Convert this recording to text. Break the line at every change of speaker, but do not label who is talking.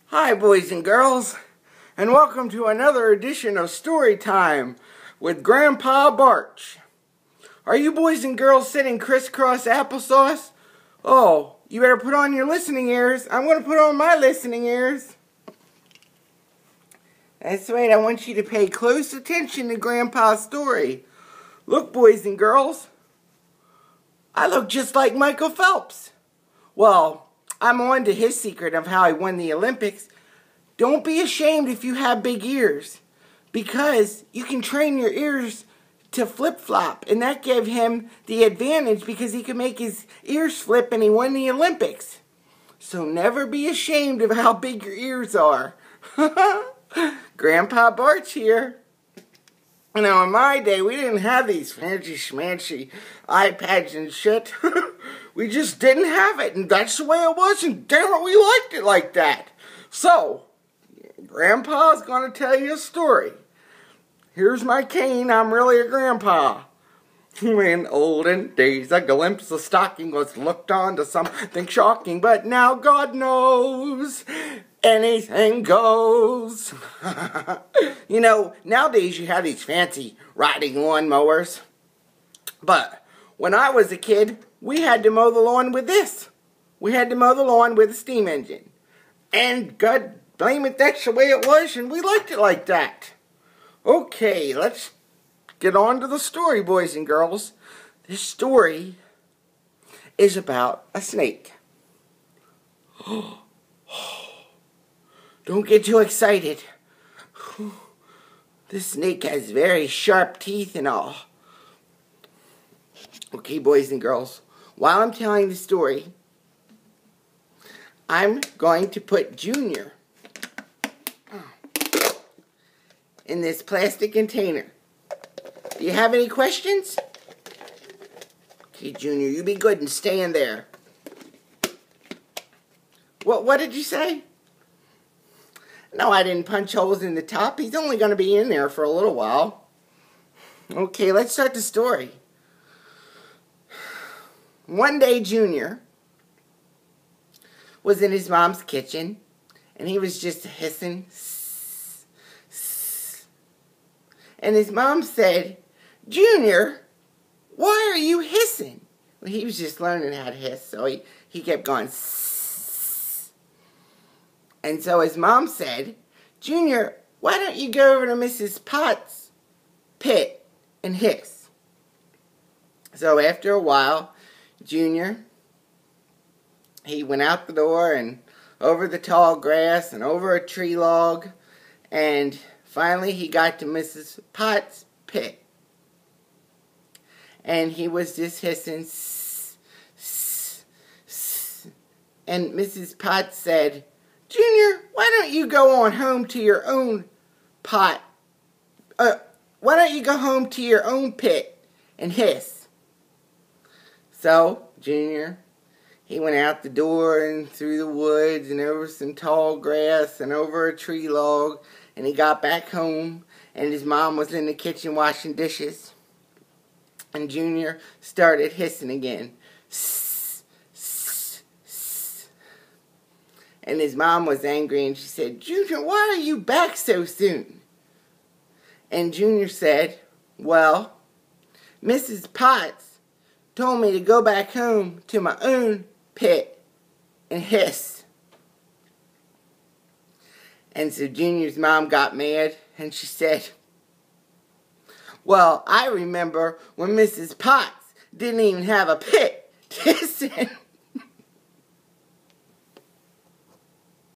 Hi, boys and girls, and welcome to another edition of Story Time with Grandpa Barch. Are you boys and girls sitting crisscross applesauce? Oh, you better put on your listening ears. I'm going to put on my listening ears. That's right, I want you to pay close attention to Grandpa's story. Look, boys and girls, I look just like Michael Phelps. Well, I'm on to his secret of how he won the Olympics. Don't be ashamed if you have big ears, because you can train your ears to flip-flop, and that gave him the advantage because he could make his ears flip and he won the Olympics. So never be ashamed of how big your ears are. Grandpa Barch here. Now, in my day, we didn't have these fancy-schmancy iPads and shit. We just didn't have it, and that's the way it was, and damn it, we liked it like that. So, Grandpa's going to tell you a story. Here's my cane, I'm really a grandpa. In olden days, a glimpse of stocking was looked on to something shocking, but now God knows anything goes. You know, nowadays you have these fancy riding lawn mowers. But when I was a kid, we had to mow the lawn with this. We had to mow the lawn with a steam engine. And God blame it, that's the way it was, and we liked it like that. Okay, let's get on to the story, boys and girls. This story is about a snake. Don't get too excited. This snake has very sharp teeth and all. Okay, boys and girls, while I'm telling the story, I'm going to put Junior in this plastic container. Do you have any questions? Okay, Junior, you be good and stay in there. What did you say? No, I didn't punch holes in the top. He's only going to be in there for a little while. Okay, let's start the story. One day, Junior was in his mom's kitchen, and he was just hissing. And his mom said, "Junior, why are you hissing?" Well, he was just learning how to hiss, so he kept going. And so his mom said, "Junior, why don't you go over to Mrs. Potts' pit and hiss?" So after a while, Junior, he went out the door and over the tall grass and over a tree log, and finally he got to Mrs. Potts' pit. And he was just hissing, and Mrs. Potts said, "Junior, why don't you go on home to your own pot? Why don't you go home to your own pit and hiss?" So, Junior, he went out the door and through the woods and over some tall grass and over a tree log, and he got back home, and his mom was in the kitchen washing dishes. And Junior started hissing again. And his mom was angry, and she said, "Junior, why are you back so soon?" And Junior said, "Well, Mrs. Potts told me to go back home to my own pit and hiss." And so Junior's mom got mad, and she said, "Well, I remember when Mrs. Potts didn't even have a pit to hiss in."